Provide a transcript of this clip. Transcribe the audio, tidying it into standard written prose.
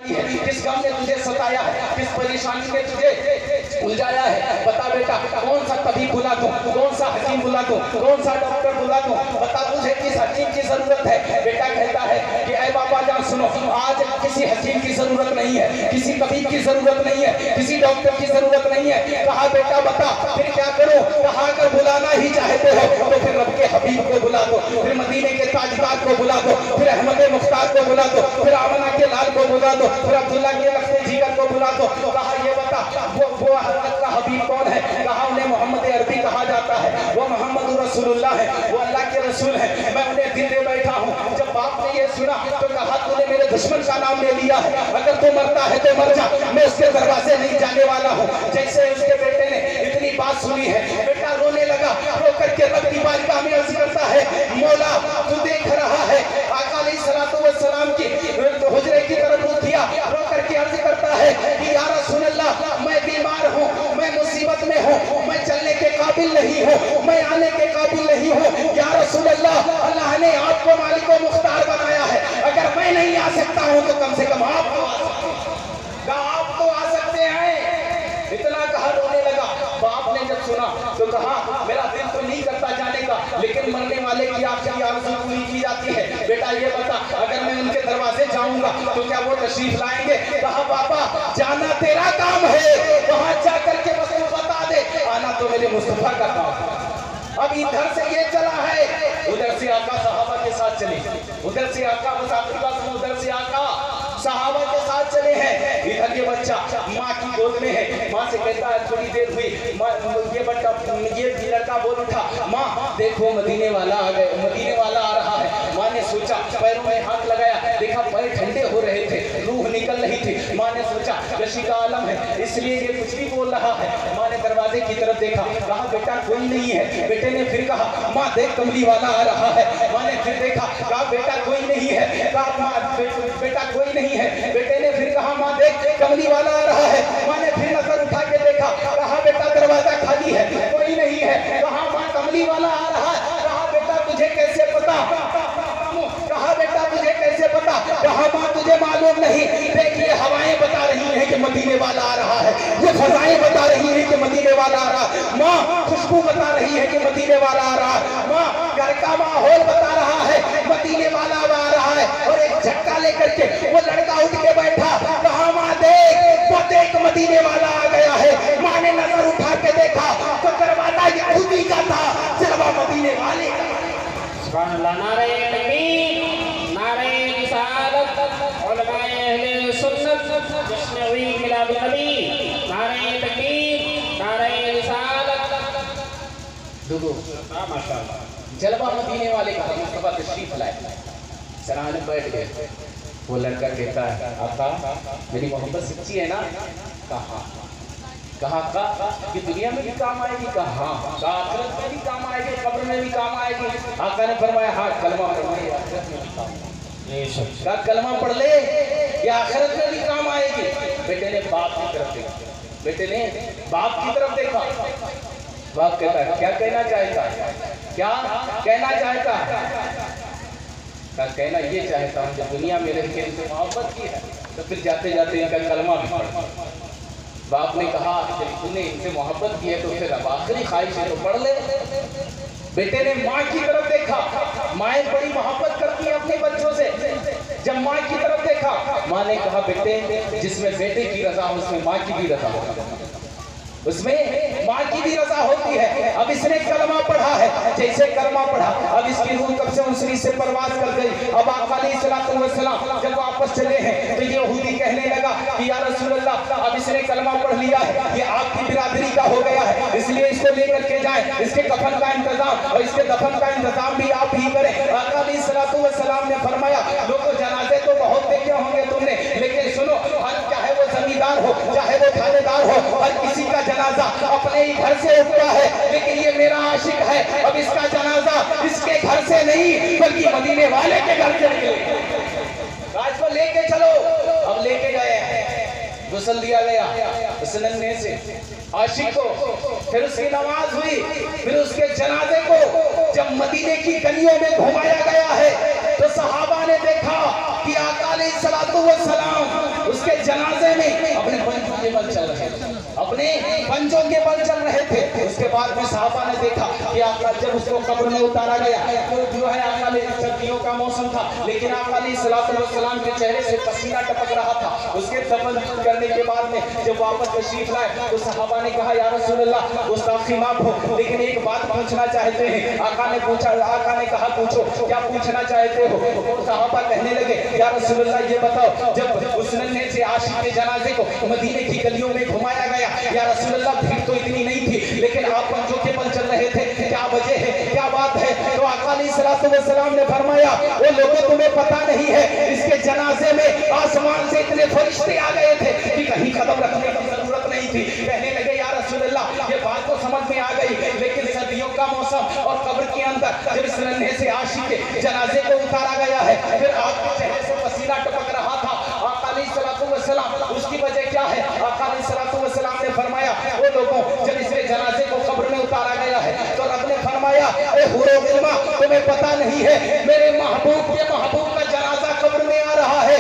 किस गम ने तुझे सताया है, किस परेशानी ने तुझे उलझाया है, बता बेटा कौन सा तबीब बुला दूं, कौन सा हकीम बुला दूं, कौन सा डॉक्टर बुला दूं, बता तुझे किस हकीम की जरूरत है। बेटा कहता है कि ऐ बाबा जान सुनो, आज किसी हकीम की जरूरत नहीं है, किसी तबीब की जरूरत नहीं है, किसी डॉक्टर की जरूरत नहीं है। कहा बेटा बता फिर क्या करूं। कहा अगर बुलाना ही चाहते हो तो फिर रब के हबीब को बुला दो, फिर मदीने के ताजदार को बुला दो, फिर अहमद मुख्तार को बुला दो, फिर आमना के लाल को बुला दो, फिर अब्दुल्ला के लफ्ते जिगर को बुला दो। कहा ये बता वो हज़रत का हबीब कौन है। कहा उन्हें मोहम्मद अरबी कहा जाता है, वो मोहम्मद रसूलुल्लाह है, वो अल्लाह के रसूल है, मैं उन्हें दिल दे बैठा हूँ। जब बाप ने ये सुना तो कहा तूने मेरे दुश्मन का नाम ले लिया है, अगर तू मरता है तो मर जा, मैं उसके दरवाजे नहीं जाने वाला हूँ। जैसे उसके बेटे ने इतनी बात सुनी है, बेटा रोने लगा, रो करके रब की बारगाह में अर्ज करता है, मौला तू देख रहा है। आका अलैहिस्सलातु वस्सलाम की हुजरे की तरफ रुख किया, रो करके अर्ज करता है कि या रसूल अल्लाह मैं बीमार हूँ, मैं मुसीबत में हूँ, मैं चलने के काबिल नहीं हूँ, मैं आने के काबिल नहीं हूँ। या रसूल अल्लाह अल्लाह ने आपको मालिक व मुख्तार बनाया है, अगर मैं नहीं आ सकता हूँ तो कम से कम आप तो आ सकते हैं, आप तो आ सकते हैं। इतना कहा रोने लगा। बाप ने जब सुना तो कहा मेरा दिल तो नहीं करता जाने का, लेकिन मरने वाले की आपकी आरज़ू पूरी की जाती है। बेटा ये बता अगर मैं उनके दरवाजे जाऊंगा तो क्या वो तशरीफ लाएंगे। कहा पापा जाना तेरा काम है, वहां जाकर के बस तू बता दे, आना तो मेरे मुस्तफा का काम है। अब इधर से ये चला है, उधर से आका सहाबा के साथ चले, उधर से आका मुसाफिर का सुनो, उधर से आका सहाबा के साथ चले हैं। इधर ये बच्चा माँ की गोद में है, माँ से कहता है थोड़ी देर हुई, ये लड़का बोल उठा माँ देखो मदीने वाला आ गए, मदीने वाला आ रहा है। माँ ने सोचा, पैरों में हाथ लगाया, देखा पैर ठंडे हो रहे थे, रूह निकल रही थी। माँ ने सोचा रशी का आलम है इसलिए ये कुछ भी बोल रहा है। माँ ने दरवाजे की तरफ देखा, कहा बेटा कोई नहीं है। बेटे ने फिर कहा माँ देख कमली वाला आ रहा है। माँ ने फिर देखा, कहा बेटा कोई नहीं है। कहा माँ बेटा कोई नहीं है। बेटे ने फिर कहा माँ देख कमली वाला आ रहा है। माँ ने फिर नजर उठा के देखा, कहा बेटा दरवाजा खाली है, कोई नहीं है। कहा माँ कमली वाला आ रहा है। कहा बेटा तुझे कैसे पता। कहा बेटा तुझे कैसे पता। कहा माँ तुझे मालूम नहीं, देखिए हवाएं बता रही हैं कि मदीने वाला आ रहा है, ये फजाएं बता रही हैं कि मदीने वाला आ रहा है। माँ खुशबू बता रही है कि मदीने वाला आ रहा है। माँ घर का माहौल बता रहा है मदीने वाला आ रहा है। और एक झटका लेकर के वो लड़का उठ के बैठा, कहा माँ देख वो देख मदीने वाला आ गया है। माँ ने नजर उठा के देखा तो दरवाजा यहूदी का था, जलवा मदीने वाले का। सुभान अल्लाह। नारे तकबीर, नारे रिसालत, उलमाए अहले सुन्नत, जश्न हुई मिलाद नबी। नारे तकबीर, नारे रिसालत। दुगो माशाअल्लाह, जलवा मदीने वाले का मुस्तफा तशरीफ लाए। सराहने बैठ गए। वो लड़का कहता है आका मेरी मोहब्बत सच्ची है ना। कहा कहा कि दुनिया में भी काम आएगी। कहा आखिरत में भी काम आएगी, कब्र में भी काम आएगी। आका ने फरमाया हाँ कलमा पढ़ ले, आखिरत में भी काम आएगी। कहा कलमा पढ़ ले, ये आखिरत में भी काम आएगी। बेटे ने बाप की तरफ देखा, बेटे ने बाप की तरफ देखा। बाप कहता है क्या कहना चाहता है, क्या कहना चाहता है। कहना ये चाहता हूँ जब दुनिया में रह के इनसे मोहब्बत की है तो फिर जाते जाते इनका कलमा भी पढ़। बाप ने कहा जब तूने इनसे मोहब्बत की है तो फिर अब आखिरी ख्वाहिश है तो पढ़ ले। बेटे ने माँ की तरफ देखा, माएँ बड़ी मोहब्बत करती हैं अपने बच्चों से। जब माँ की तरफ देखा, माँ ने कहा बेटे जिसमें बेटे की रजा हो उसमें माँ की भी रजा हो, उसमें माँ की भी रजा होती है। अब इसने कलमा पढ़ा है, जैसे कलमा पढ़ा अब इसकी रूह कब से उसरी से परवाज कर गई। अब आका अलैहिस्सलातु वस्सलाम जब वापस चले हैं तो ये यहूदी कहने लगा कि या रसूल अल्लाह अब इसने कलमा पढ़ लिया है, ये आपकी बिरादरी का हो गया है, इसलिए इसको लेकर के जाएं, इसके कफन का इंतजाम और इसके दफन का इंतजाम भी आप ही करें। आका अलैहिस्सलातु वस्सलाम ने फरमाया लोगों जनाजे तो बहुत देखे होंगे तुमने, लेकिन सुनो चाहे वो जमींदार हो चाहे वो थानेदार हो, हर किसी का जनाजा अपने ही घर से उठता है, लेकिन ये मेरा आशिक है, अब इसका जनाजा इसके घर से नहीं बल्कि मदीने वाले के घर से निकले। आज को लेके चलो। अब लेके गए, गुस्ल दिया गया उस नन्हे से आशिक को, फिर उसकी नमाज हुई, फिर उसके जनाजे को जब मदीने की गलियों में घुमाया गया है तो सहाबा ने देखा कि आका अलैहिस्सलातु वस्सलाम उसके के बल चल रहे थे, अपने पंजों के बल चल रहे थे। उसके बाद में साहबा ने देखा कि आका जब उसको कब्र में उतारा गया तो जो है आका सर्दियों का मौसम था, लेकिन आका सलाम के चेहरे से पसीना टपक रहा था। उसके दफन करने के बाद में जब वापस तशरीफ लाए तो साहबा ने कहा या रसूल अल्लाह गुस्ताखी माफ हो, लेकिन एक बात पूछना चाहते हैं। आका ने पूछा, आका ने कहा पूछो, क्या पूछना चाहते हो? तो साहबा कहने लगे या रसूल अल्लाह ये बताओ, जब उस नन्हे से आशिक के जनाजे को मदीने की गलियों में घुमाया गया, या रसूल अल्लाह भीड़ तो इतनी नहीं थी, लेकिन आप पंजों के बल चल रहे थे, क्या वजह है, क्या बात है? तो आका अलैहिस्सलाम ने फरमाया वो लोगों तुम्हें पता नहीं है, इसके जनाजे में आसमान से इतने फरिश्ते आ गए थे कि कहीं कदम रखने की जरूरत नहीं थी। कहने लगे या रसूल अल्लाह ये बात तो समझ में आ गई, लेकिन सर्दियों का मौसम और कब्र के अंदर जब इस नन्हे से आशिक के जनाजे को उतारा गया है, फिर आपके चेहरे से पसीना टपक रहा था, आका अलैहिस्सलाम उसकी वजह क्या है? आका अलैहिस्सलाम ने फरमाया वो लोगों जब इसके जनाजे को कब्र में उतारा गया है तो रब ने फरमाया ए हुरो गिल्मा तुम्हें पता नहीं है मेरे महबूब के महबूब का जनाजा कब्र में आ रहा है,